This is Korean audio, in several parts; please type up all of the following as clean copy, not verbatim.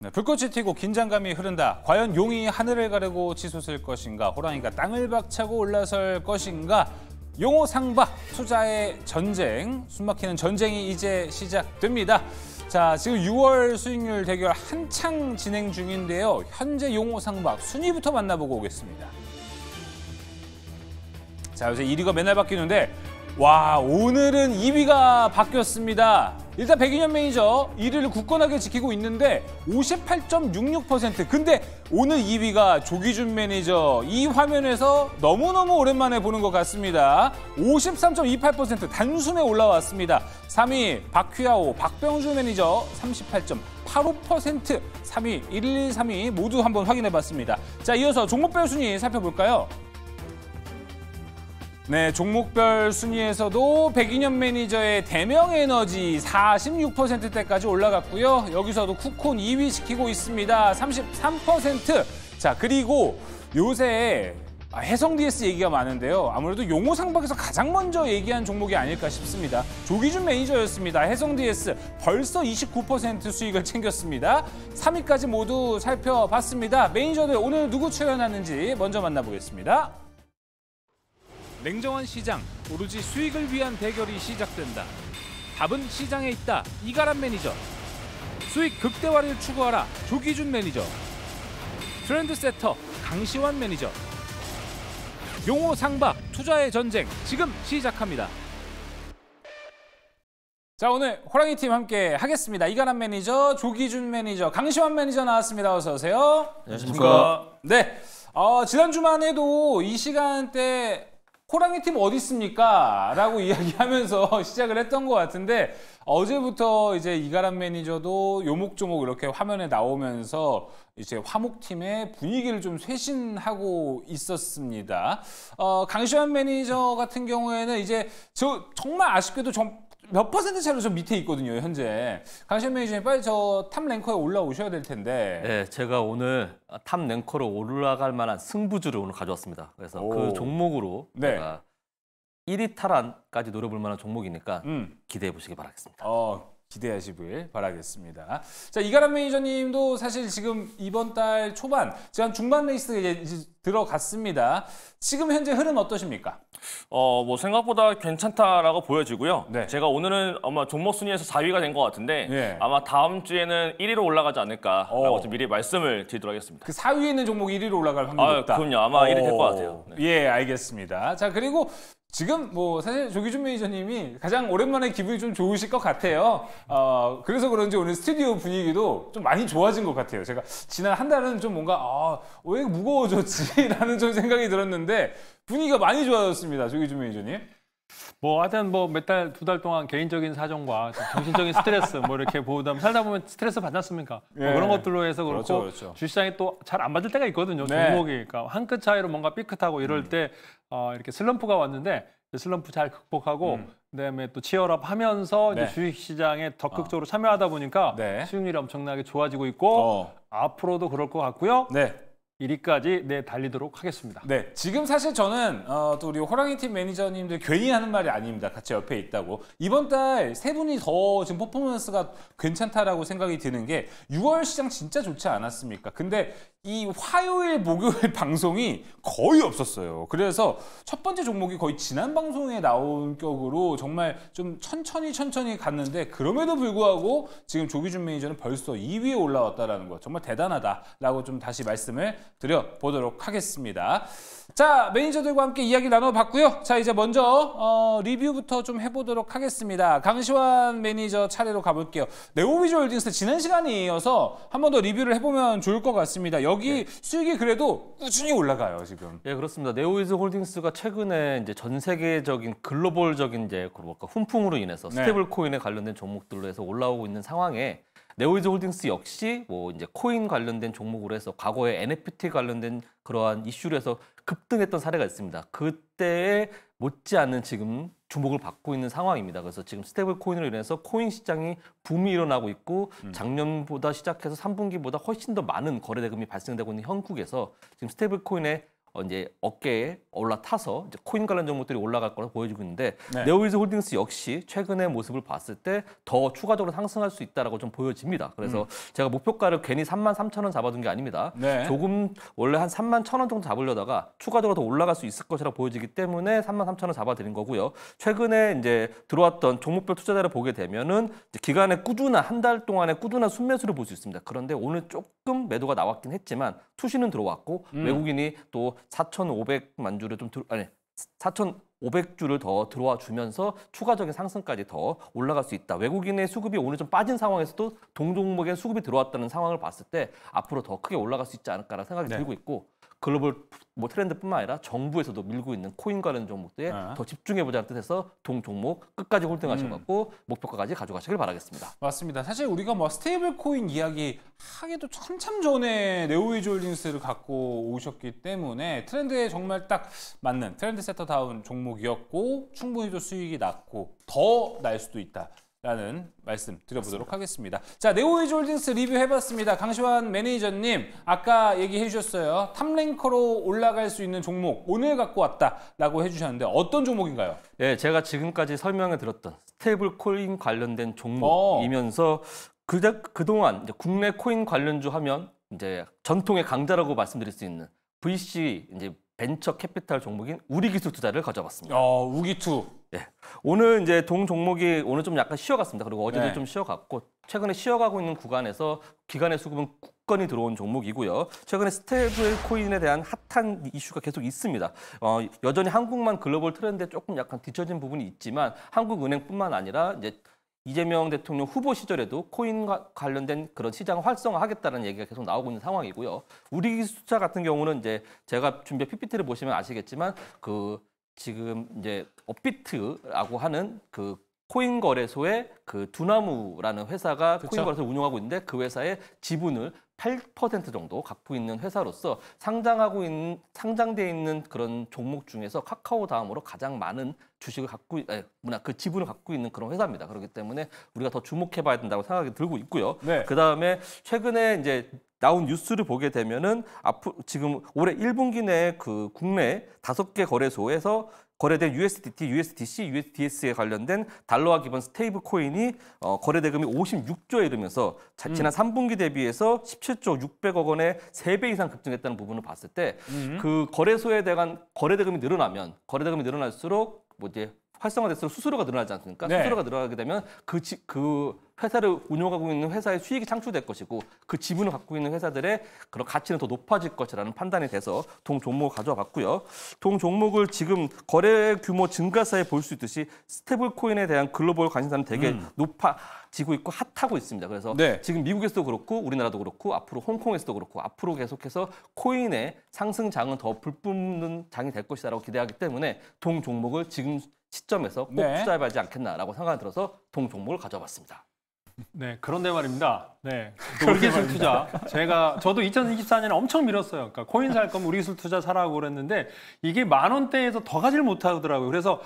네, 불꽃이 튀고 긴장감이 흐른다. 과연 용이 하늘을 가르고 치솟을 것인가? 호랑이가 땅을 박차고 올라설 것인가? 용호 상박, 투자의 전쟁, 숨막히는 전쟁이 이제 시작됩니다. 자, 지금 6월 수익률 대결 한창 진행 중인데요. 현재 용호 상박 순위부터 만나보고 오겠습니다. 자, 요새 1위가 맨날 바뀌는데 와, 오늘은 2위가 바뀌었습니다. 일단 백인현 매니저 1위를 굳건하게 지키고 있는데 58.66%. 근데 오늘 2위가 조기준 매니저. 이 화면에서 너무너무 오랜만에 보는 것 같습니다. 53.28% 단숨에 올라왔습니다. 3위 박휘하오, 박병주 매니저 38.85%. 3위, 1, 2, 3위 모두 한번 확인해봤습니다. 자, 이어서 종목별 순위 살펴볼까요? 네, 종목별 순위에서도 백인현 매니저의 대명에너지 46%대까지 올라갔고요. 여기서도 쿠콘 2위 지키고 있습니다. 33%. 자, 그리고 요새 해성 DS 얘기가 많은데요. 아무래도 용호 상박에서 가장 먼저 얘기한 종목이 아닐까 싶습니다. 조기준 매니저였습니다. 해성 DS 벌써 29% 수익을 챙겼습니다. 3위까지 모두 살펴봤습니다. 매니저들 오늘 누구 출연하는지 먼저 만나보겠습니다. 냉정한 시장, 오로지 수익을 위한 대결이 시작된다. 답은 시장에 있다. 이가람 매니저. 수익 극대화를 추구하라. 조기준 매니저. 트렌드 세터 강시환 매니저. 용호 상박, 투자의 전쟁 지금 시작합니다. 자, 오늘 호랑이 팀 함께 하겠습니다. 이가람 매니저, 조기준 매니저, 강시환 매니저 나왔습니다. 어서 오세요. 안녕하십니까. 네, 지난주만 해도 이 시간대 호랑이 팀 어디 있습니까? 라고 이야기하면서 시작을 했던 것 같은데 어제부터 이제 이가람 매니저도 요목조목 이렇게 화면에 나오면서 이제 화목팀의 분위기를 좀 쇄신하고 있었습니다. 강시환 매니저 같은 경우에는 이제 저 정말 아쉽게도 몇 퍼센트 차로 좀 밑에 있거든요, 현재. 강시환 매니저님 빨리 저 탑 랭커에 올라오셔야 될 텐데. 네, 제가 오늘 탑 랭커로 올라갈 만한 승부주를 오늘 가져왔습니다. 그래서 그 종목으로 네. 제가 1위 탈환까지 노려볼 만한 종목이니까 기대해 보시기 바라겠습니다. 기대하시길 바라겠습니다. 자, 이가람 매니저님도 사실 지금 이번 달 초반, 지금 중반 레이스에 이제 들어갔습니다. 지금 현재 흐름 어떠십니까? 뭐 생각보다 괜찮다라고 보여지고요. 네. 제가 오늘은 아마 종목 순위에서 4위가 된 것 같은데 네. 아마 다음 주에는 1위로 올라가지 않을까라고 좀 미리 말씀을 드리도록 하겠습니다. 그 4위에 있는 종목 1위로 올라갈 확률이 높다. 그럼요. 아마 1위 될 것 같아요. 네. 예, 알겠습니다. 자, 그리고 지금 뭐 사실 조기준 매니저님이 가장 오랜만에 기분이 좀 좋으실 것 같아요. 그래서 그런지 오늘 스튜디오 분위기도 좀 많이 좋아진 것 같아요. 제가 지난 한 달은 좀 뭔가 왜 무거워졌지라는 좀 생각이 들었는데 분위기가 많이 좋아졌습니다. 조기준 매니저님. 뭐 하여튼 뭐 몇 달, 2달 동안 개인적인 사정과 정신적인 스트레스 뭐 이렇게 보다 살다 보면 스트레스 받지 않습니까? 예. 뭐 그런 것들로 해서 그렇고 그렇죠. 주시장이 또 잘 안 받을 때가 있거든요. 네. 종목이. 그러니까 한 끗 차이로 뭔가 삐끗하고 이럴 때 이렇게 슬럼프가 왔는데 슬럼프 잘 극복하고 그다음에 또 치열업 하면서 네. 이제 주식시장에 적극적으로 참여하다 보니까 네. 수익률이 엄청나게 좋아지고 있고 앞으로도 그럴 것 같고요. 네. 1위까지 달리도록 하겠습니다. 네, 지금 사실 저는 또 우리 호랑이 팀 매니저님들 괜히 하는 말이 아닙니다. 같이 옆에 있다고. 이번 달 세 분이 더 지금 퍼포먼스가 괜찮다라고 생각이 드는 게 6월 시장 진짜 좋지 않았습니까? 근데 이 화요일, 목요일 방송이 거의 없었어요. 그래서 첫 번째 종목이 거의 지난 방송에 나온 격으로 정말 좀 천천히 갔는데 그럼에도 불구하고 지금 조기준 매니저는 벌써 2위에 올라왔다는 거 정말 대단하다라고 좀 다시 말씀을 드려보도록 하겠습니다. 자, 매니저들과 함께 이야기 나눠봤고요. 자, 이제 먼저 리뷰부터 좀 해보도록 하겠습니다. 강시환 매니저 차례로 가볼게요. 네오비주얼홀딩스 지난 시간에 이어서 한 번 더 리뷰를 해보면 좋을 것 같습니다. 여기 수익이 그래도 꾸준히 올라가요, 지금. 예, 그렇습니다. 네오위즈홀딩스가 최근에 이제 전 세계적인 글로벌적인 이제 훈풍으로 인해서 스테이블 코인에 관련된 종목들로 해서 올라오고 있는 상황에 네오위즈홀딩스 역시 뭐 이제 코인 관련된 종목으로 해서 과거에 NFT 관련된 그러한 이슈로 해서 급등했던 사례가 있습니다. 그때에 못지않은 지금 주목을 받고 있는 상황입니다. 그래서 지금 스테이블 코인으로 인해서 코인 시장이 붐이 일어나고 있고 작년보다 시작해서 3분기보다 훨씬 더 많은 거래 대금이 발생되고 있는 형국에서 지금 스테이블 코인의 이제 어깨에 올라타서 이제 코인 관련 종목들이 올라갈 거라고 보여지고 있는데 네. 네오위즈 홀딩스 역시 최근의 모습을 봤을 때 더 추가적으로 상승할 수 있다라고 좀 보여집니다. 그래서 제가 목표가를 괜히 33,000원 잡아둔 게 아닙니다. 네. 조금 원래 한 31,000원 정도 잡으려다가 추가적으로 더 올라갈 수 있을 것이라 보여지기 때문에 33,000원 잡아드린 거고요. 최근에 이제 들어왔던 종목별 투자자를 보게 되면은 이제 기간의 꾸준한 한 달 동안의 꾸준한 순매수를 볼 수 있습니다. 그런데 오늘 조금 매도가 나왔긴 했지만 투시는 들어왔고 외국인이 또 4,500만 주를 좀 4,500주를 더 들어와 주면서 추가적인 상승까지 더 올라갈 수 있다. 외국인의 수급이 오늘 좀 빠진 상황에서도 동종목에 수급이 들어왔다는 상황을 봤을 때 앞으로 더 크게 올라갈 수 있지 않을까라는 생각이 들고 있고 글로벌 트렌드뿐만 아니라 정부에서도 밀고 있는 코인 관련 종목들에 더 집중해보자는 뜻에서 동 종목 끝까지 홀딩하셔갖고 목표가까지 가져가시길 바라겠습니다. 맞습니다. 사실 우리가 뭐 스테이블 코인 이야기 하기도 한참 전에 네오위즈 홀딩스를 갖고 오셨기 때문에 트렌드에 정말 딱 맞는 트렌드 세터다운 종목이었고 충분히 또 수익이 났고 더 날 수도 있다. 라는 말씀 드려보도록 하겠습니다. 자, 네오위즈 홀딩스 리뷰해봤습니다. 강시환 매니저님, 아까 얘기해 주셨어요. 탑랭커로 올라갈 수 있는 종목 오늘 갖고 왔다라고 해주셨는데 어떤 종목인가요? 네, 제가 지금까지 설명해 드렸던 스테이블 코인 관련된 종목이면서 그동안 이제 국내 코인 관련주 하면 이제 전통의 강자라고 말씀드릴 수 있는 VC 이제 벤처 캐피탈 종목인 우리기술투자를 가져왔습니다. 우기투. 네. 오늘 이제 동 종목이 오늘 좀 약간 쉬어갔습니다. 그리고 어제도 네. 좀 쉬어갔고 최근에 쉬어가고 있는 구간에서 기간의 수급은 굳건히 들어온 종목이고요. 최근에 스테이블 코인에 대한 핫한 이슈가 계속 있습니다. 여전히 한국만 글로벌 트렌드에 조금 약간 뒤처진 부분이 있지만 한국은행뿐만 아니라 이제 이재명 대통령 후보 시절에도 코인과 관련된 그런 시장을 활성화하겠다는 얘기가 계속 나오고 있는 상황이고요. 우리기술투자 같은 경우는 이제 제가 준비한 PPT를 보시면 아시겠지만 지금 이제 업비트라고 하는 그 코인 거래소의 그 두나무라는 회사가 그쵸? 코인 거래소를 운영하고 있는데 그 회사의 지분을 8% 정도 갖고 있는 회사로서 상장돼 있는 그런 종목 중에서 카카오 다음으로 가장 많은 주식을 그 지분을 갖고 있는 그런 회사입니다. 그렇기 때문에 우리가 더 주목해봐야 된다고 생각이 들고 있고요. 네. 그 다음에 최근에 이제 나온 뉴스를 보게 되면은 지금 올해 1분기 내에 그 국내 5개 거래소에서 거래된 USDT, USDC, USDS에 관련된 달러화 기반 스테이블 코인이 거래 대금이 56조에 이르면서 지난 3분기 대비해서 17조 600억 원의 3배 이상 급증했다는 부분을 봤을 때 그 거래소에 대한 거래 대금이 늘어나면 거래 대금이 늘어날수록 뭐 이제 활성화될수록 수수료가 늘어나지 않습니까? 네. 수수료가 늘어나게 되면 그 회사를 운영하고 있는 회사의 수익이 창출될 것이고 그 지분을 갖고 있는 회사들의 그런 가치는 더 높아질 것이라는 판단이 돼서 동 종목을 가져와 봤고요. 동 종목을 지금 거래 규모 증가세에 볼 수 있듯이 스테이블 코인에 대한 글로벌 관심사는 되게 높아지고 있고 핫하고 있습니다. 그래서 네. 지금 미국에서도 그렇고 우리나라도 그렇고 앞으로 홍콩에서도 그렇고 앞으로 계속해서 코인의 상승장은 더 불붙는 장이 될 것이다라고 기대하기 때문에 동 종목을 지금 시점에서 꼭 네. 투자해봐야지 않겠나라고 생각이 들어서 동 종목을 가져봤습니다. 네, 그런데 말입니다. 네, 우리기술 투자. 저도 2024년에 엄청 밀었어요. 그러니까 코인 살 거면 우리기술 투자 사라고 그랬는데 이게 10,000원대에서 더 가지를 못하더라고요. 그래서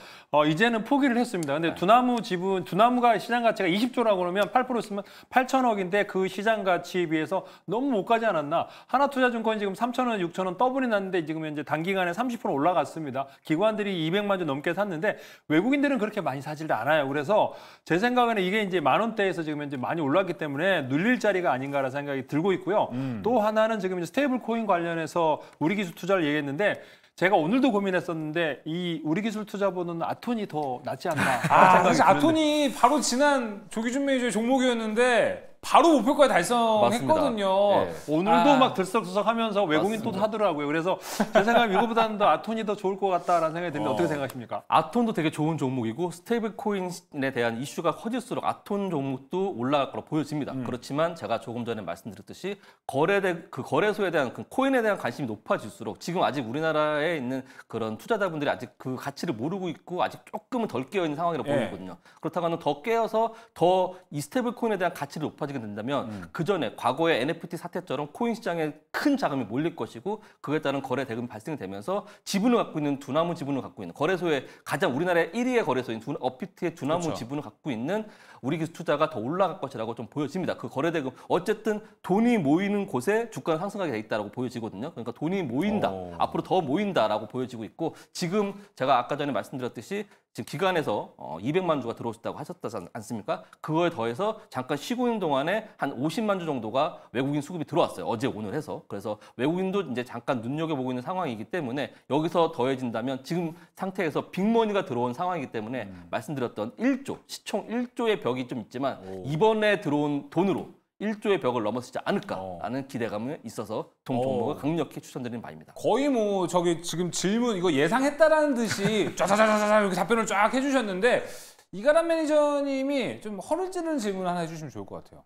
이제는 포기를 했습니다. 근데 두나무가 시장 가치가 20조라고 그러면 8% 쓰면 8,000억인데 그 시장 가치에 비해서 너무 못 가지 않았나. 하나투자증권이 지금 3,000원, 6,000원 더블이 났는데 지금 현재 단기간에 30% 올라갔습니다. 기관들이 200만 주 넘게 샀는데 외국인들은 그렇게 많이 사질 않아요. 그래서 제 생각에는 이게 이제 10,000원대에서 지금 현재 많이 올랐기 때문에 눌릴 자리가 아닌가라는 생각이 들고 있고요. 또 하나는 지금 이제 스테이블 코인 관련해서 우리기술 투자를 얘기했는데 제가 오늘도 고민했었는데 이 우리기술 투자보다는 아톤이 더 낫지 않나 생각이 사실 드는데. 아톤이 바로 지난 조기준 매니저의 종목이었는데 바로 목표까지 달성했거든요. 네. 오늘도 막 들썩들썩하면서 외국인 또 사더라고요. 그래서 제 생각에 이거보다는 더 아톤이 더 좋을 것 같다라는 생각이 드는데 어떻게 생각하십니까? 아톤도 되게 좋은 종목이고 스테이블 코인에 대한 이슈가 커질수록 아톤 종목도 올라갈 거로 보여집니다. 그렇지만 제가 조금 전에 말씀드렸듯이 거래소에 대한 그 코인에 대한 관심이 높아질수록 지금 아직 우리나라에 있는 그런 투자자분들이 아직 그 가치를 모르고 있고 아직 조금은 덜 깨어 있는 상황이라고 보이거든요. 그렇다고는 더 깨어서 더 이 스테이블 코인에 대한 가치를 높아지게 빠지게 된다면 그 전에 과거의 NFT 사태처럼 코인 시장에 큰 자금이 몰릴 것이고 그에 따른 거래 대금이 발생되면서 지분을 갖고 있는 두나무 지분을 갖고 있는 거래소의 가장 우리나라의 1위의 거래소인 업비트의 두나무 그렇죠. 지분을 갖고 있는 우리 기술 투자가 더 올라갈 것이라고 좀 보여집니다. 그 거래 대금 어쨌든 돈이 모이는 곳에 주가는 상승하게 돼 있다라고 보여지거든요. 그러니까 돈이 모인다. 앞으로 더 모인다라고 보여지고 있고 지금 제가 아까 전에 말씀드렸듯이 지금 기관에서 200만 주가 들어오셨다고 하셨지 않습니까? 그거에 더해서 잠깐 쉬고 있는 동안에 한 50만 주 정도가 외국인 수급이 들어왔어요. 어제 오늘 해서. 그래서 외국인도 이제 잠깐 눈여겨보고 있는 상황이기 때문에 여기서 더해진다면 지금 상태에서 빅머니가 들어온 상황이기 때문에 말씀드렸던 1조, 시총 1조의 벽이 좀 있지만 이번에 들어온 돈으로 1조의 벽을 넘어서지 않을까라는 기대감이 있어서 종목을 강력히 추천드리는 바입니다. 거의 뭐 저기 지금 질문 이거 예상했다라는 듯이 쫙쫙쫙쫙 이렇게 답변을 쫙 해주셨는데 이가람 매니저님이 좀 허를 찌르는 질문 하나 해주시면 좋을 것 같아요.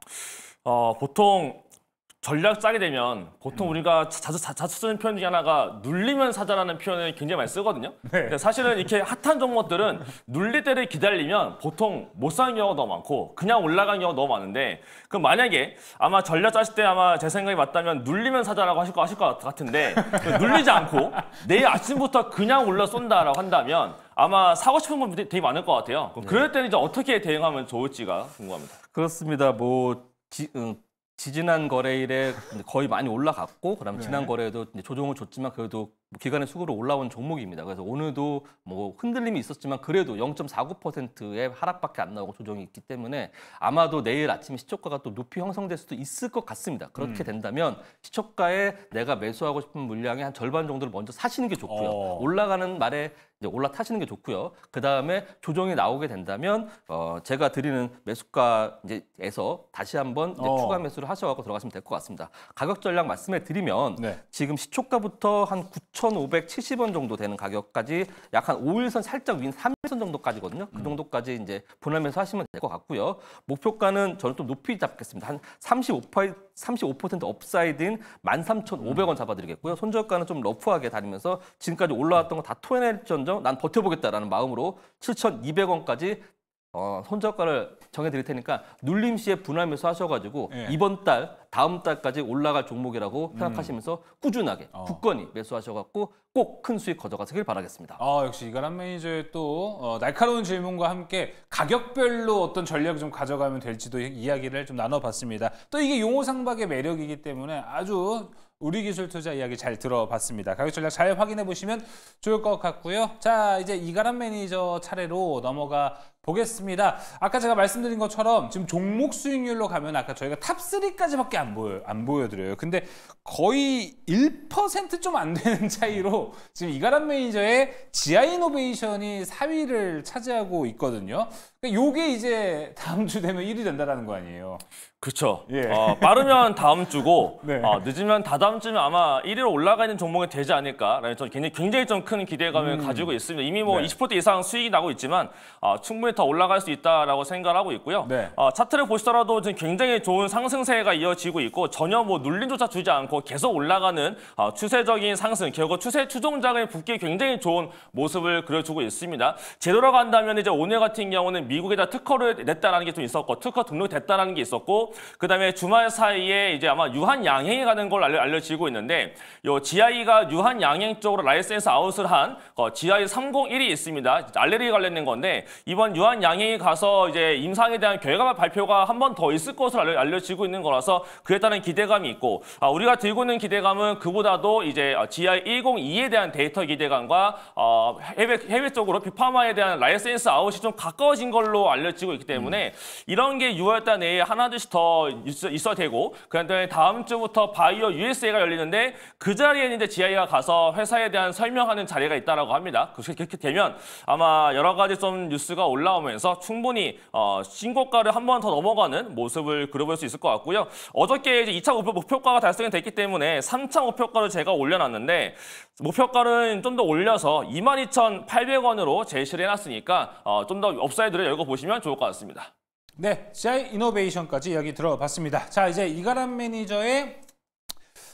보통 전략 짜게 되면 보통 우리가 자주 쓰는 표현 중에 하나가 눌리면 사자라는 표현을 굉장히 많이 쓰거든요. 근데 사실은 이렇게 핫한 종목들은 눌릴 때를 기다리면 보통 못 사는 경우가 너무 많고 그냥 올라가는 경우가 너무 많은데 그럼 만약에 아마 전략 짜실 때 아마 제 생각이 맞다면 눌리면 사자라고 하실 것 같은데 눌리지 않고 내일 아침부터 그냥 올라 쏜다라고 한다면 아마 사고 싶은 분 되게 많을 것 같아요. 그럴 때는 이제 어떻게 대응하면 좋을지가 궁금합니다. 그렇습니다. 지지난 거래일에 거의 많이 올라갔고 그다음에 지난 거래에도 이제 조정을 줬지만 그래도 기간의 수급으로 올라온 종목입니다. 그래서 오늘도 뭐 흔들림이 있었지만 그래도 0.49%의 하락밖에 안 나오고 조정이 있기 때문에 아마도 내일 아침에 시초가가 또 높이 형성될 수도 있을 것 같습니다. 그렇게 된다면 시초가에 내가 매수하고 싶은 물량의 한 절반 정도를 먼저 사시는 게 좋고요. 올라가는 말에 이제 올라타시는 게 좋고요. 그 다음에 조정이 나오게 된다면 제가 드리는 매수가에서 다시 한번 이제 추가 매수를 하셔서 들어가시면 될 것 같습니다. 가격 전략 말씀해 드리면 지금 시초가부터 한 9,570원 정도 되는 가격까지 약 한 5일선 살짝 위인 3일선 정도까지거든요. 그 정도까지 이제 분할 매수하시면 될 것 같고요. 목표가는 저는 좀 높이 잡겠습니다. 한 35% 업사이드인 13,500원 잡아드리겠고요. 손절가는 좀 러프하게 다니면서 지금까지 올라왔던 거 다 토해낼지언정 난 버텨보겠다라는 마음으로 7,200원까지 손절가를 정해드릴 테니까 눌림 시에 분할 매수 하셔가지고 이번 달, 다음 달까지 올라갈 종목이라고 생각하시면서 꾸준하게 굳건히 매수하셔갖고 꼭 큰 수익 가져가시길 바라겠습니다. 역시 이가람 매니저의 또 날카로운 질문과 함께 가격별로 어떤 전략을 좀 가져가면 될지도 이야기를 좀 나눠봤습니다. 또 이게 용호상박의 매력이기 때문에 아주 우리 기술 투자 이야기 잘 들어봤습니다. 가격 전략 잘 확인해 보시면 좋을 것 같고요. 자, 이제 이가람 매니저 차례로 넘어가 보겠습니다. 아까 제가 말씀드린 것처럼 지금 종목 수익률로 가면 아까 저희가 탑3까지밖에 안 보여드려요. 근데 거의 1% 좀 안 되는 차이로 지금 이가람 매니저의 지아이노베이션이 4위를 차지하고 있거든요. 그러니까 요게 이제 다음 주 되면 1위 된다는 거 아니에요. 그렇죠. 빠르면 다음 주고 늦으면 다다음 주면 아마 1위로 올라가 있는 종목이 되지 않을까라는 저는 굉장히 좀 큰 기대감을 가지고 있습니다. 이미 뭐 20% 이상 수익이 나고 있지만 충분히 더 올라갈 수 있다라고 생각하고 있고요. 차트를 보시더라도 지금 굉장히 좋은 상승세가 이어지고 있고 전혀 뭐 눌림조차 주지 않고 계속 올라가는 추세적인 상승, 결국 추세 추종작을 붙기 굉장히 좋은 모습을 그려주고 있습니다. 제대로 간다면 이제 오늘 같은 경우는 미국에다 특허를 냈다라는 게 좀 있었고 특허 등록됐다라는 게 있었고 그다음에 주말 사이에 이제 아마 유한 양행이 가는 걸 알려지고 있는데 요 GI가 유한 양행 쪽으로 라이센스 아웃을 한 GI 301이 있습니다. 알레르기 관련된 건데 이번 유한 양행이 가서 이제 임상에 대한 결과 발표가 한 번 더 있을 것으로 알려지고 있는 거라서 그에 따른 기대감이 있고 우리가 들고 있는 기대감은 그보다도 이제 GI 102에 대한 데이터 기대감과 해외 쪽으로 빅파마에 대한 라이센스 아웃이 좀 가까워진 걸로 알려지고 있기 때문에 이런 게 6월달 내에 하나둘씩 더 있어야 되고 그다음에 다음 주부터 바이오 USA가 열리는데 그 자리에 이제 GI가 가서 회사에 대한 설명하는 자리가 있다라고 합니다. 그렇게 되면 아마 여러 가지 좀 뉴스가 올라오면서 충분히 신고가를 한 번 더 넘어가는 모습을 그려볼 수 있을 것 같고요. 어저께 이제 2차 목표가가 달성이 됐기 때문에 3차 목표가를 제가 올려놨는데 목표가는 좀 더 올려서 22,800원으로 제시를 해놨으니까 좀 더 업사이드를 열고 보시면 좋을 것 같습니다. 네, GI 이노베이션까지 이야기 들어봤습니다. 자, 이제 이가람 매니저의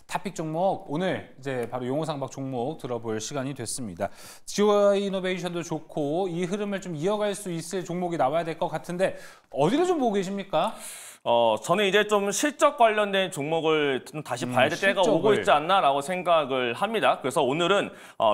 탑픽 종목 오늘 이제 바로 용호상박 종목 들어볼 시간이 됐습니다. GI 이노베이션도 좋고 이 흐름을 좀 이어갈 수 있을 종목이 나와야 될 것 같은데 어디를 좀 보고 계십니까? 저는 이제 좀 실적 관련된 종목을 좀 다시 봐야 될 때가 오고 있지 않나라고 생각을 합니다. 그래서 오늘은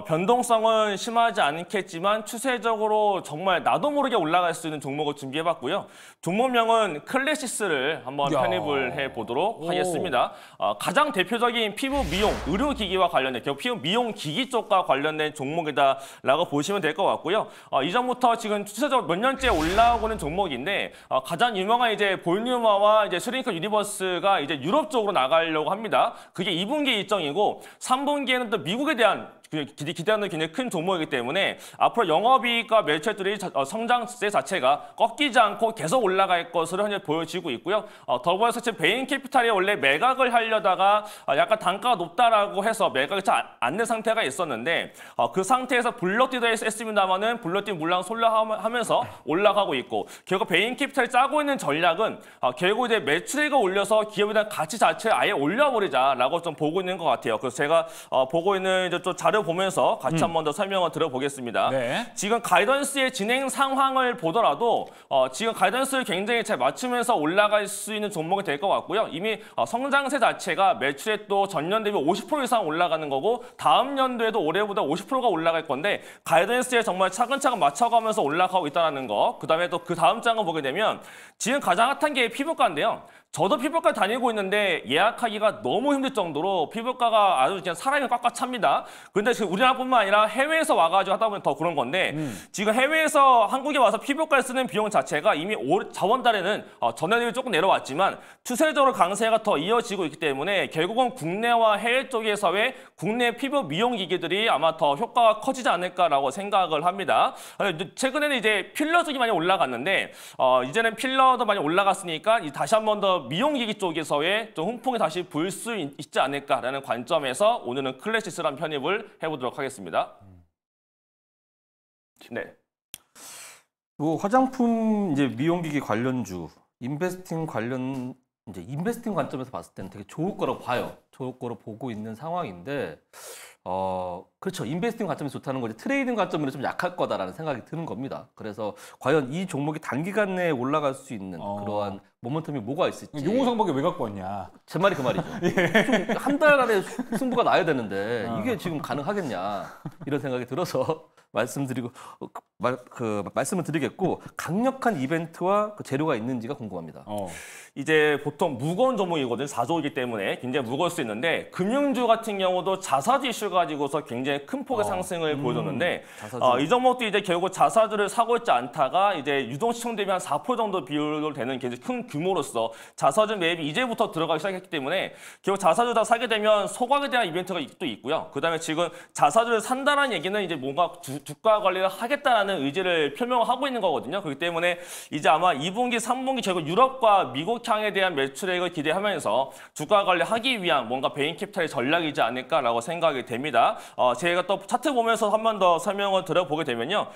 변동성은 심하지 않겠지만 추세적으로 정말 나도 모르게 올라갈 수 있는 종목을 준비해봤고요. 종목명은 클래시스를 한번 편입을 해보도록 하겠습니다. 가장 대표적인 피부 미용, 의료기기와 관련된, 결국 피부 미용 기기 쪽과 관련된 종목이다라고 보시면 될 것 같고요. 이전부터 지금 추세적으로 몇 년째 올라오고 있는 종목인데 가장 유명한 이제 볼뉴마와 이제 슈링크 유니버스가 이제 유럽 쪽으로 나가려고 합니다. 그게 2분기 일정이고 3분기에는 또 미국에 대한 기대하는 굉장히 큰 종목이기 때문에 앞으로 영업이익과 매출들이 성장세 자체가 꺾이지 않고 계속 올라갈 것으로 현재 보여지고 있고요. 더불어서 지금 베인캐피탈이 원래 매각을 하려다가 약간 단가가 높다라고 해서 매각이 잘 안 된 상태가 있었는데 그 상태에서 불러뛰다 했습니다만은 불러뛴 물량 솔라하면서 올라가고 있고 결국 베인캐피탈이 짜고 있는 전략은 결국 이제 매출액을 올려서 기업에 대한 가치 자체를 아예 올려버리자라고 좀 보고 있는 것 같아요. 그래서 제가 보고 있는 이제 좀 자료 보면서 같이 한 번 더 설명을 들어보겠습니다. 네. 지금 가이던스의 진행 상황을 보더라도 지금 가이던스를 굉장히 잘 맞추면서 올라갈 수 있는 종목이 될 것 같고요. 이미 성장세 자체가 매출액도 전년 대비 50% 이상 올라가는 거고 다음 연도에도 올해보다 50%가 올라갈 건데 가이던스에 정말 차근차근 맞춰가면서 올라가고 있다는 거. 그다음에 또 그 다음 장을 보게 되면 지금 가장 핫한 게 피부과인데요. 저도 피부과 다니고 있는데 예약하기가 너무 힘들 정도로 피부과가 아주 그냥 사람이 꽉꽉 찹니다. 그런데 지금 우리나라뿐만 아니라 해외에서 와가지고 하다 보면 더 그런 건데 지금 해외에서 한국에 와서 피부과에 쓰는 비용 자체가 이미 저번 달에는 전년 대비 조금 내려왔지만 추세적으로 강세가 더 이어지고 있기 때문에 결국은 국내와 해외 쪽에서의 국내 피부 미용 기기들이 아마 더 효과가 커지지 않을까라고 생각을 합니다. 최근에는 이제 필러 쪽이 많이 올라갔는데 이제는 필러도 많이 올라갔으니까 다시 한 번 더 미용기기 쪽에서의 좀 훈풍이 다시 불 수 있지 않을까라는 관점에서 오늘은 클래시스란 편입을 해보도록 하겠습니다. 네. 뭐 화장품 이제 미용기기 관련주, 인베스팅 관점에서 봤을 때는 되게 좋을 거라고 봐요. 좋을 거로 보고 있는 상황인데, 그렇죠. 인베스팅 관점에서 좋다는 거지 트레이딩 관점으로 좀 약할 거다라는 생각이 드는 겁니다. 그래서 과연 이 종목이 단기간 내에 올라갈 수 있는 그러한 모멘텀이 뭐가 있을지. 용호상밖에 왜 갖고 왔냐. 제 말이 그 말이죠. 좀 한 달 안에 승부가 나야 되는데 이게 지금 가능하겠냐 이런 생각이 들어서 말씀을 드리겠고 강력한 이벤트와 그 재료가 있는지가 궁금합니다. 이제 보통 무거운 종목이거든요. 4조이기 때문에 굉장히 무거울 수 있는데 금융주 같은 경우도 자사주 이슈 가지고서 굉장히 큰 폭의 상승을 보여줬는데 이 종목도 이제 결국 자사주를 사고 있지 않다가 이제 유동시총 대비 한 4% 정도 비율로 되는 굉장히 큰 규모로서 자사주 매입이 이제부터 들어가기 시작했기 때문에 결국 자사주 다 사게 되면 소각에 대한 이벤트가 또 있고요. 그다음에 지금 자사주를 산다는 얘기는 이제 뭔가 주가 관리를 하겠다라는 의지를 표명하고 있는 거거든요. 그렇기 때문에 이제 아마 2분기, 3분기 결국 유럽과 미국 향에 대한 매출액을 기대하면서 주가 관리하기 위한 뭔가 베인캐피탈의 전략이지 않을까라고 생각이 됩니다. 제가 또 차트 보면서 한 번 더 설명을 드려보게 되면요.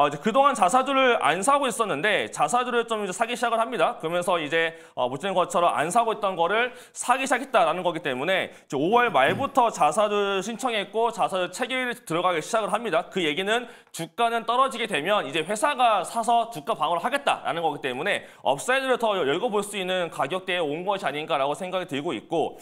이제 그동안 자사주를 안 사고 있었는데 자사주를 좀 이제 사기 시작을 합니다. 그러면서 이제 보시는 것처럼 안 사고 있던 거를 사기 시작했다라는 거기 때문에 이제 5월 말부터 자사주 신청했고 자사주 체결이 들어가기 시작을 합니다. 그 얘기는 주가는 떨어지게 되면 이제 회사가 사서 주가 방어를 하겠다라는 거기 때문에 업사이드를 더 열고 볼 수 있는 가격대에 온 것이 아닌가라고 생각이 들고 있고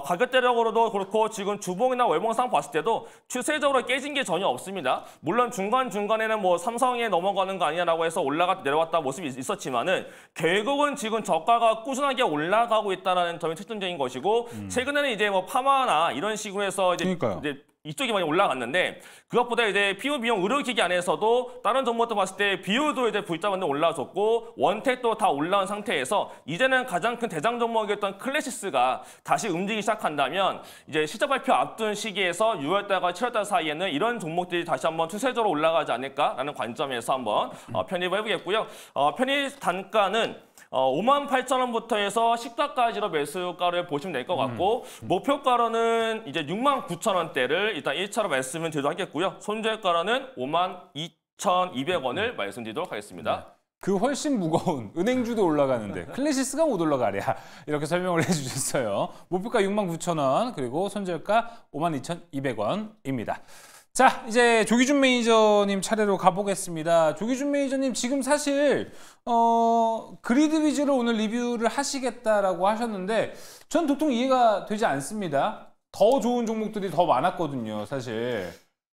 가격대적으로도 그렇고 지금 주봉이나 월봉상 봤을 때도 추세적으로 깨진 게 전혀 없습니다. 물론 중간중간에는 뭐 삼성에 넘어가는 거 아니냐라고 해서 올라갔다 내려왔다 모습이 있었지만은 결국은 지금 저가가 꾸준하게 올라가고 있다는 점이 특징적인 것이고 최근에는 이제 뭐 파마나 이런 식으로 해서 이제 이쪽이 많이 올라갔는데 그것보다 이제 피부 미용 의료기기 안에서도 다른 종목들 봤을 때 비율도 이제 V자반대 올라왔었고 원택도 다 올라온 상태에서 이제는 가장 큰 대장 종목이었던 클래시스가 다시 움직이기 시작한다면 이제 실적 발표 앞둔 시기에서 6월달과 7월달 사이에는 이런 종목들이 다시 한번 추세적으로 올라가지 않을까라는 관점에서 한번 편입을 해보겠고요. 편입 단가는 58,000원부터 해서 시가까지로 매수가를 보시면 될 것 같고 목표가로는 이제 69,000원대를 일단 1차로 말씀을 드리도록 하겠고요. 손절가로는 52,200원을 말씀드리도록 하겠습니다. 그 훨씬 무거운 은행주도 올라가는데 클래시스가 못 올라가랴 이렇게 설명을 해주셨어요. 목표가 69,000원 그리고 손절가 52,200원입니다. 자, 이제 조기준 매니저님 차례로 가보겠습니다. 조기준 매니저님 지금 사실 그리드 위주로 오늘 리뷰를 하시겠다라고 하셨는데 전 도통 이해가 되지 않습니다. 더 좋은 종목들이 더 많았거든요, 사실.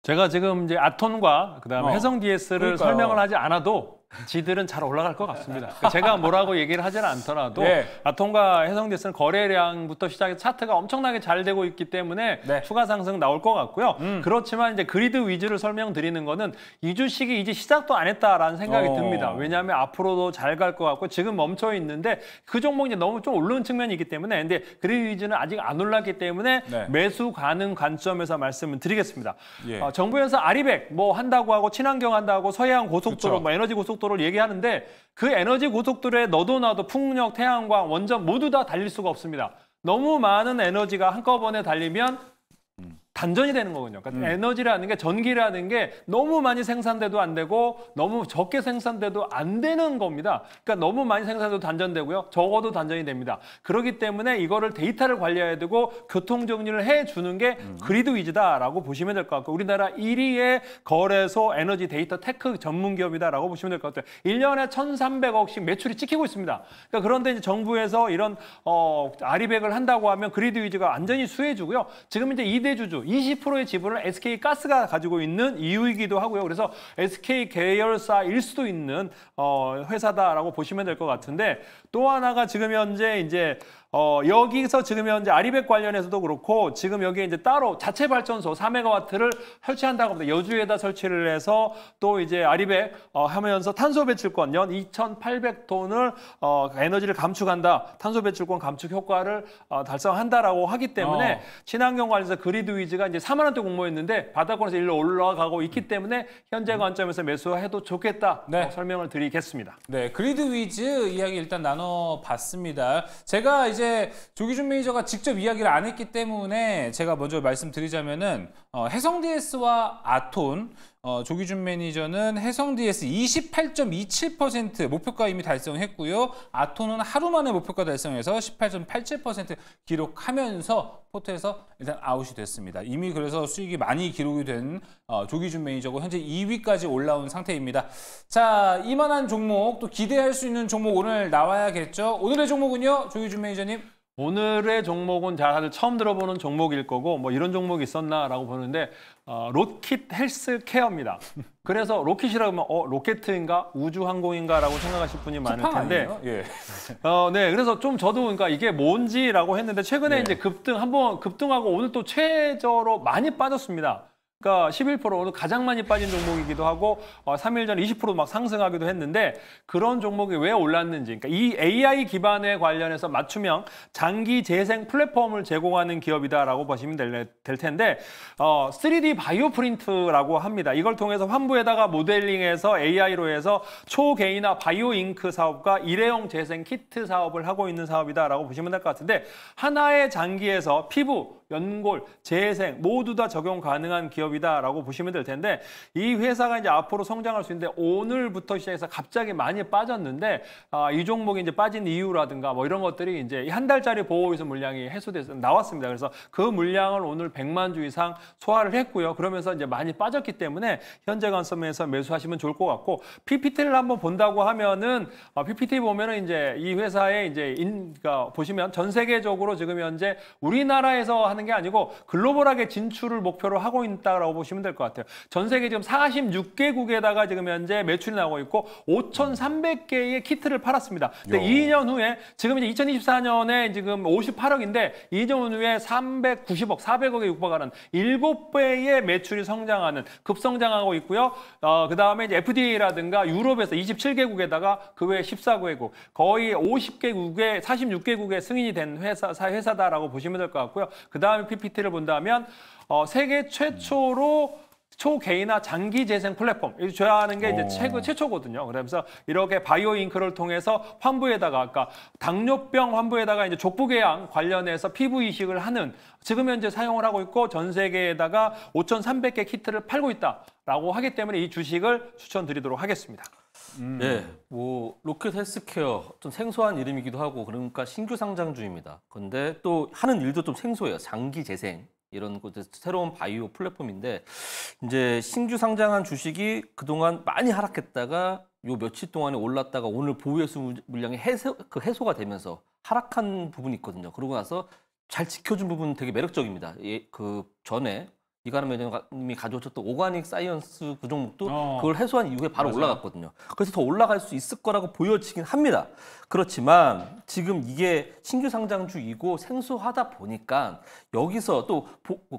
제가 지금 이제 아톤과 그다음에 해성 DS를 그러니까요. 설명을 하지 않아도 지들은 잘 올라갈 것 같습니다. 그러니까 제가 뭐라고 얘기를 하지는 않더라도 네. 아톤과 해성 DS는 거래량부터 시작해서 차트가 엄청나게 잘 되고 있기 때문에 네. 추가 상승 나올 것 같고요. 그렇지만 이제 그리드 위주를 설명드리는 거는 이 주식이 이제 시작도 안 했다라는 생각이 듭니다. 왜냐하면 앞으로도 잘 갈 것 같고 지금 멈춰 있는데 그 종목 이제 너무 좀 오르는 측면이 기 때문에 근데 그리드 위주는 아직 안 올랐기 때문에 네. 매수 가능 관점에서 말씀을 드리겠습니다. 예. 정부에서 아리백 뭐 한다고 하고 친환경 한다고 서해안 고속도로 그쵸. 뭐 에너지 고속도로를 얘기하는데 그 에너지 고속도로에 너도 나도 풍력, 태양광, 원전 모두 다 달릴 수가 없습니다. 너무 많은 에너지가 한꺼번에 달리면 단전이 되는 거거든요. 그러니까 에너지라는 게 전기라는 게 너무 많이 생산돼도 안 되고 너무 적게 생산돼도 안 되는 겁니다. 그러니까 너무 많이 생산돼도 단전되고요. 적어도 단전이 됩니다. 그렇기 때문에 이거를 데이터를 관리해야 되고 교통 정리를 해주는 게 그리드 위주다라고 보시면 될 것 같고 우리나라 1위의 거래소 에너지 데이터 테크 전문 기업이다라고 보시면 될 것 같아요. 1년에 1,300억씩 매출이 찍히고 있습니다. 그러니까 그런데 이제 정부에서 이런 아리백을 한다고 하면 그리드 위주가 완전히 수혜주고요. 지금 이제 2대 주주 20%의 지분을 SK가스가 가지고 있는 이유이기도 하고요. 그래서 SK 계열사일 수도 있는 회사다라고 보시면 될 것 같은데 또 하나가 지금 현재 이제 여기서 지금 현재 아리백 관련해서도 그렇고 지금 여기에 이제 따로 자체 발전소 4메가와트를 설치한다고 합니다. 여주에다 설치를 해서 또 이제 아리백 하면서 탄소 배출권 연 2,800톤을 에너지를 감축한다. 탄소 배출권 감축 효과를 달성한다라고 하기 때문에 친환경 관련해서 그리드 위즈가 이제 4만 원대 공모했는데 바닥권에서 일로 올라가고 있기 때문에 현재 관점에서 매수해도 좋겠다. 네. 설명을 드리겠습니다. 네, 그리드 위즈 이야기 일단 나눠봤습니다. 제가 이제 조기준 매니저가 직접 이야기를 안 했기 때문에 제가 먼저 말씀드리자면은 해성 DS와 아톤 조기준 매니저는 해성 DS 28.27% 목표가 이미 달성했고요. 아톤은 하루 만에 목표가 달성해서 18.87% 기록하면서 포트에서 일단 아웃이 됐습니다. 이미 그래서 수익이 많이 기록이 된 조기준 매니저고 현재 2위까지 올라온 상태입니다. 자, 이만한 종목 또 기대할 수 있는 종목 오늘 나와야겠죠. 오늘의 종목은요, 조기준 매니저님. 오늘의 종목은 다들 처음 들어보는 종목일 거고 뭐 이런 종목이 있었나라고 보는데 로킷 헬스케어입니다. 그래서 로킷이라고 하면 로켓인가 우주항공인가라고 생각하실 분이 많을 텐데 예. 네, 그래서 좀 저도 그러니까 이게 뭔지라고 했는데 최근에 네. 이제 한번 급등하고 오늘 또 최저로 많이 빠졌습니다. 그러니까 11% 오늘 가장 많이 빠진 종목이기도 하고 3일 전에 20% 막 상승하기도 했는데 그런 종목이 왜 올랐는지 그러니까 이 AI 기반에 관련해서 맞춤형 장기 재생 플랫폼을 제공하는 기업이다라고 보시면 될 텐데 3D 바이오 프린트라고 합니다. 이걸 통해서 환부에다가 모델링해서 AI로 해서 초개인화 바이오 잉크 사업과 일회용 재생 키트 사업을 하고 있는 사업이다라고 보시면 될 것 같은데 하나의 장기에서 피부, 연골, 재생 모두 다 적용 가능한 기업이다라고 보시면 될 텐데 이 회사가 이제 앞으로 성장할 수 있는데 오늘부터 시작해서 갑자기 많이 빠졌는데 이 종목이 이제 빠진 이유라든가 뭐 이런 것들이 이제 한 달짜리 보호의소 물량이 해소돼서 나왔습니다. 그래서 그 물량을 오늘 100만 주 이상 소화를 했고요. 그러면서 이제 많이 빠졌기 때문에 현재 관점에서 매수하시면 좋을 것 같고 PPT를 한번 본다고 하면은 PPT 보면은 이제 이 회사의 이제 그러니까 보시면 전 세계적으로 지금 현재 우리나라에서 하는 게 아니고 글로벌하게 진출을 목표로 하고 있다라고 보시면 될 것 같아요. 전 세계 지금 46개국에다가 지금 현재 매출이 나오고 있고 5,300개의 키트를 팔았습니다. 근데 2년 후에 지금 이제 2024년에 지금 58억인데 2년 후에 390억, 400억에 육박하는 7배의 매출이 성장하는 급성장하고 있고요. 그 다음에 이제 FDA라든가 유럽에서 27개국에다가 그 외에 14개국 거의 50개국에 46개국에 승인이 된 회사다라고 보시면 될 것 같고요. 그 다음에 PPT를 본다면 세계 최초로 초개인화 장기 재생 플랫폼 이 좋아하는 게 이제 최초거든요. 그러면서 이렇게 바이오 잉크를 통해서 환부에다가 아까 당뇨병 환부에다가 이제 족부궤양 관련해서 피부 이식을 하는 지금 현재 사용을 하고 있고 전 세계에다가 5,300개 키트를 팔고 있다라고 하기 때문에 이 주식을 추천드리도록 하겠습니다. 네, 뭐 로켓 헬스케어 좀 생소한 이름이기도 하고 그러니까 신규 상장주입니다. 근데 또 하는 일도 좀 생소해요. 장기 재생. 이런 새로운 바이오 플랫폼인데 이제 신규 상장한 주식이 그동안 많이 하락했다가 요 며칠 동안에 올랐다가 오늘 보유해수 물량이 해소가 되면서 하락한 부분이 있거든요. 그러고 나서 잘 지켜준 부분은 되게 매력적입니다. 그 전에 이가람 매니저님이 가져오셨던 오가닉 사이언스 그 종목도 그걸 해소한 이후에 바로 맞아요. 올라갔거든요. 그래서 더 올라갈 수 있을 거라고 보여지긴 합니다. 그렇지만 지금 이게 신규 상장주이고 생소하다 보니까 여기서 또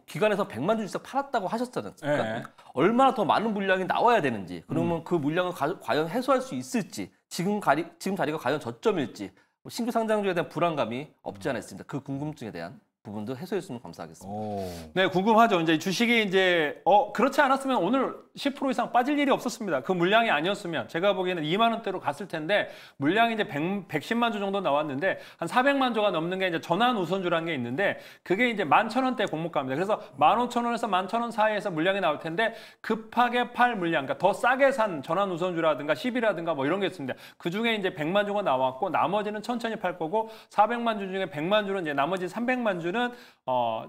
기관에서 100만 주 이상 팔았다고 하셨잖아요. 네. 얼마나 더 많은 물량이 나와야 되는지, 그러면 그 물량을 과연 해소할 수 있을지, 지금 자리가 과연 저점일지, 신규 상장주에 대한 불안감이 없지 않아 있습니다. 그 궁금증에 대한 부분도 해소했으면 감사하겠습니다. 네, 궁금하죠. 이제 주식이 이제 그렇지 않았으면 오늘 10% 이상 빠질 일이 없었습니다. 그 물량이 아니었으면 제가 보기에는 2만 원대로 갔을 텐데 물량이 이제 110만 주 정도 나왔는데 한 400만 주가 넘는 게 이제 전환 우선주라는 게 있는데 그게 이제 11,000원대 공모가입니다. 그래서 15,000원에서 11,000원 사이에서 물량이 나올 텐데 급하게 팔 물량, 그러니까 더 싸게 산 전환 우선주라든가 10이라든가 뭐 이런 게 있습니다. 그 중에 이제 100만 주가 나왔고 나머지는 천천히 팔 거고 400만 주 중에 100만 주는 이제 나머지 300만 주는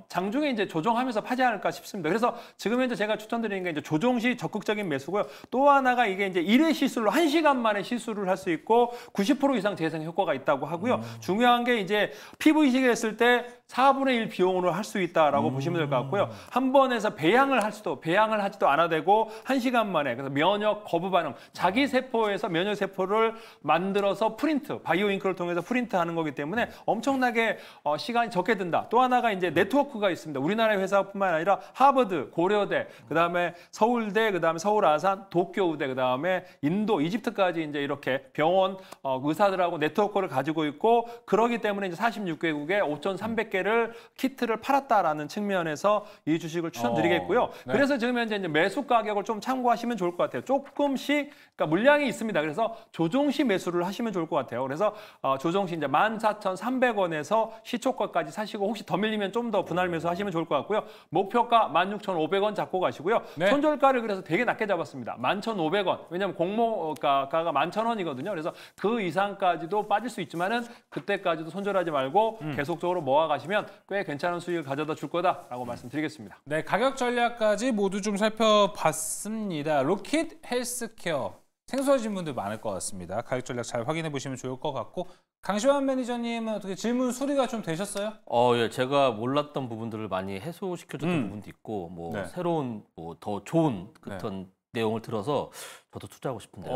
장중에 이제 조정하면서 파지 않을까 싶습니다. 그래서 지금 현재 제가 추천드리는 게 이제 조정 시 적극적인 매수고요. 또 하나가 이게 이제 1회 시술로 1시간 만에 시술을 할 수 있고 90% 이상 재생 효과가 있다고 하고요. 중요한 게 이제 PV식을 했을 때 4분의 1 비용으로 할 수 있다라고 보시면 될 것 같고요. 한 번에서 배양을 하지도 않아도 되고 1시간 만에 그래서 면역 거부 반응, 자기 세포에서 면역 세포를 만들어서 프린트, 바이오 잉크를 통해서 프린트하는 거기 때문에 엄청나게 시간이 적게 든다. 또 하나가 이제 네트워크가 있습니다. 우리나라의 회사뿐만 아니라 하버드, 고려대, 그다음에 서울대, 그다음에 서울 아산, 도쿄 의대, 그다음에 인도, 이집트까지 이제 이렇게 병원 의사들하고 네트워크를 가지고 있고 그러기 때문에 이제 46개국에 5,300개를 키트를 팔았다라는 측면에서 이 주식을 추천드리겠고요. 네. 그래서 지금 현재 이제 매수 가격을 좀 참고하시면 좋을 것 같아요. 조금씩 그러니까 물량이 있습니다. 그래서 조정시 매수를 하시면 좋을 것 같아요. 그래서 조정시 이제 14,300원에서 시초가까지 사시고 혹시 더 밀리면 좀 더 분할 매수하시면 좋을 것 같고요. 목표가 16,500원 잡고 가시고요. 네. 손절가를 그래서 되게 낮게 잡았습니다. 11,500원. 왜냐하면 공모가가 11,000원이거든요. 그래서 그 이상까지도 빠질 수 있지만은 그때까지도 손절하지 말고 계속적으로 모아가시면 꽤 괜찮은 수익을 가져다 줄 거다라고 말씀드리겠습니다. 네, 가격 전략까지 모두 좀 살펴봤습니다. 로킷 헬스케어 생소하신 분들 많을 것 같습니다. 가격 전략 잘 확인해 보시면 좋을 것 같고 강시환 매니저님은 어떻게 질문 수리가 좀 되셨어요? 예, 제가 몰랐던 부분들을 많이 해소시켜줬던 부분도 있고, 네. 새로운 더 좋은 그런 내용을 들어서 저도 투자하고 싶은데요.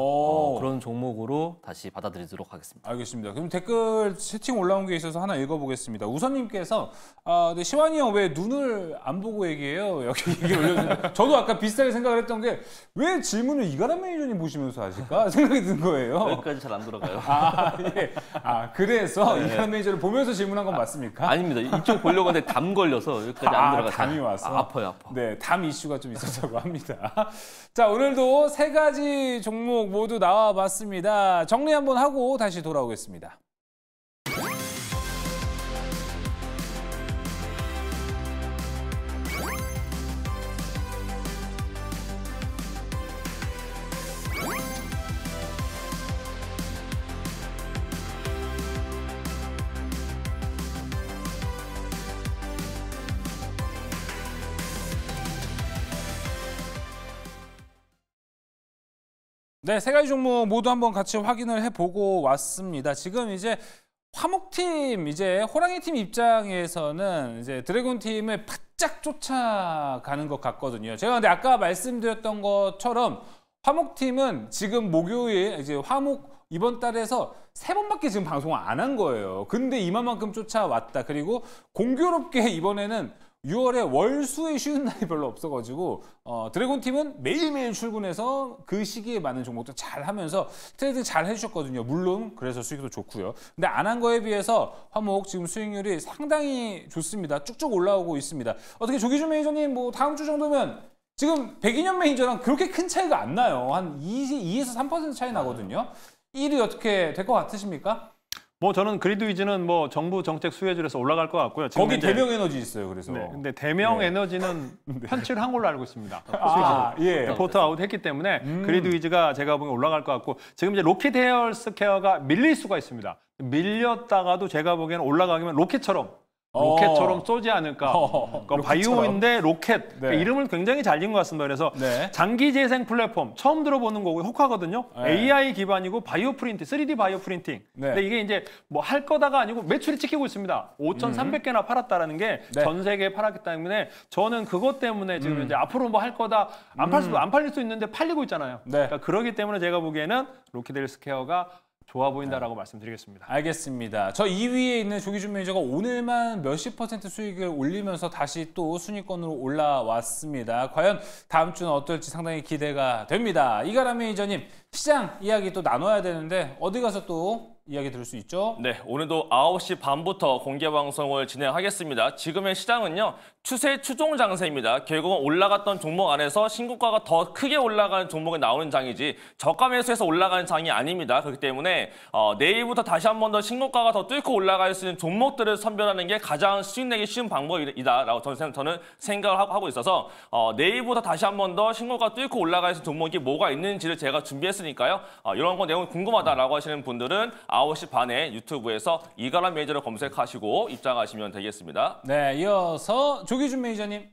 그런 종목으로 다시 받아들이도록 하겠습니다. 알겠습니다. 그럼 댓글 채팅 올라온 게 있어서 하나 읽어보겠습니다. 우선님께서 네, 시환이 형 왜 눈을 안 보고 얘기해요? 여기 얘기 올려주는데 저도 아까 비슷하게 생각을 했던 게 왜 질문을 이가람 매니저님 보시면서 하실까 생각이 든 거예요. 여기까지 잘 안 돌아가요. 예. 그래서 이가람 매니저를 보면서 질문한 건 맞습니까? 아닙니다. 이쪽 보려고 하는데 담 걸려서 여기까지 안 들어가요. 담이 와서? 아파요. 네, 담 이슈가 좀 있었다고 합니다. 자, 오늘도 3가지 종목 모두 나와봤습니다. 정리 한번 하고 다시 돌아오겠습니다. 네, 3가지 종목 모두 한번 같이 확인을 해보고 왔습니다. 지금 이제 화목팀, 이제 호랑이팀 입장에서는 이제 드래곤팀을 바짝 쫓아가는 것 같거든요. 제가 근데 아까 말씀드렸던 것처럼 화목팀은 지금 목요일 이제 화목 이번 달에서 3번밖에 지금 방송을 안 한 거예요. 근데 이만큼 쫓아왔다. 그리고 공교롭게 이번에는 6월에 월수에 쉬는 날이 별로 없어가지고 드래곤팀은 매일매일 출근해서 그 시기에 맞는 종목도 잘 하면서 트레이딩 잘 해주셨거든요. 물론 그래서 수익도 좋고요. 근데 안 한 거에 비해서 화목 지금 수익률이 상당히 좋습니다. 쭉쭉 올라오고 있습니다. 어떻게 조기준 매니저님 뭐 다음 주 정도면 지금 102년 매니저랑 그렇게 큰 차이가 안 나요. 한 2에서 3% 차이 나거든요. 1위 어떻게 될 것 같으십니까? 뭐 저는 그리드위즈는 뭐 정부 정책 수혜주에서 올라갈 것 같고요. 거기 대명 에너지 있어요. 그래서. 네, 근데 대명 에너지는 편취를 한 걸로 알고 있습니다. 예. 포트 아웃 했기 때문에 그리드위즈가 제가 보기엔 올라갈 것 같고 지금 이제 로켓 헬스케어가 밀릴 수가 있습니다. 밀렸다가도 제가 보기에는 올라가기면 로켓처럼 로켓처럼 쏘지 않을까. 그러니까 바이오인데 로켓. 그러니까 이름을 굉장히 잘 지은 것 같습니다. 그래서 장기 재생 플랫폼 처음 들어보는 거고 호카거든요. AI 기반이고 바이오 프린팅, 3D 바이오 프린팅. 근데 이게 이제 뭐 할 거다가 아니고 매출이 찍히고 있습니다. 5,300개나 팔았다라는 게 전 세계에 팔았기 때문에 저는 그것 때문에 지금 이제 앞으로 뭐 할 거다 안 팔릴 수 있는데 팔리고 있잖아요. 그러니까 그러기 때문에 제가 보기에는 로키드 헬스케어가 좋아 보인다라고 말씀드리겠습니다. 알겠습니다. 저 2위에 있는 조기준 매니저가 오늘만 몇십 % 수익을 올리면서 다시 또 순위권으로 올라왔습니다. 과연 다음 주는 어떨지 상당히 기대가 됩니다. 이가람 매니저님, 시장 이야기 또 나눠야 되는데 어디 가서 또 이야기 들을 수 있죠? 네, 오늘도 9시 반부터 공개 방송을 진행하겠습니다. 지금의 시장은요, 추세 추종 장세입니다. 결국은 올라갔던 종목 안에서 신고가가 더 크게 올라가는 종목이 나오는 장이지 저가 매수해서 올라가는 장이 아닙니다. 그렇기 때문에 내일부터 다시 한 번 더 신고가가 더 뚫고 올라갈 수 있는 종목들을 선별하는 게 가장 수익 내기 쉬운 방법이다라고 저는 생각을 하고 있어서 내일부터 다시 한 번 더 신고가 뚫고 올라갈 수 있는 종목이 뭐가 있는지를 제가 준비했으니까요. 이런 거 내용 궁금하다라고 하시는 분들은 9시 반에 유튜브에서 이가람 매니저를 검색하시고 입장하시면 되겠습니다. 네, 이어서 조기준 매니저님.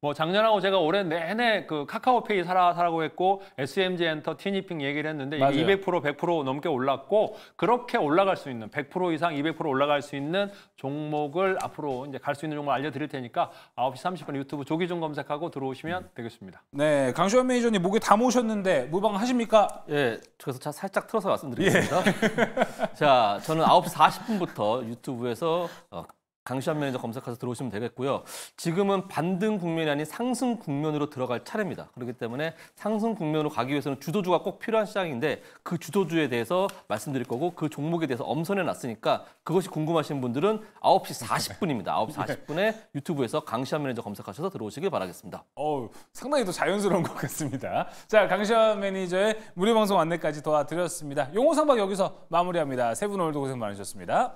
뭐 작년하고 제가 올해 내내 그 카카오페이 사라고 했고 SMG 엔터, 티니핑 얘기를 했는데 이게 200% 100% 넘게 올랐고 그렇게 올라갈 수 있는 100% 이상 200% 올라갈 수 있는 종목을 앞으로 이제 갈 수 있는 종목을 알려드릴 테니까 9시 30분 유튜브 조기준 검색하고 들어오시면 되겠습니다. 네, 강시환 매니저님 목에 다 모셨는데 무방하십니까? 예, 그래서 살짝 틀어서 말씀드리겠습니다. 자, 저는 9시 40분부터 유튜브에서 강시환 매니저 검색해서 들어오시면 되겠고요. 지금은 반등 국면이 아닌 상승 국면으로 들어갈 차례입니다. 그렇기 때문에 상승 국면으로 가기 위해서는 주도주가 꼭 필요한 시장인데 그 주도주에 대해서 말씀드릴 거고 그 종목에 대해서 엄선해 놨으니까 그것이 궁금하신 분들은 9시 40분입니다. 9시 40분에 유튜브에서 강시환 매니저 검색하셔서 들어오시길 바라겠습니다. 상당히 더 자연스러운 것 같습니다. 자, 강시환 매니저의 무료 방송 안내까지 도와드렸습니다. 용호상박 여기서 마무리합니다. 세 분 오늘도 고생 많으셨습니다.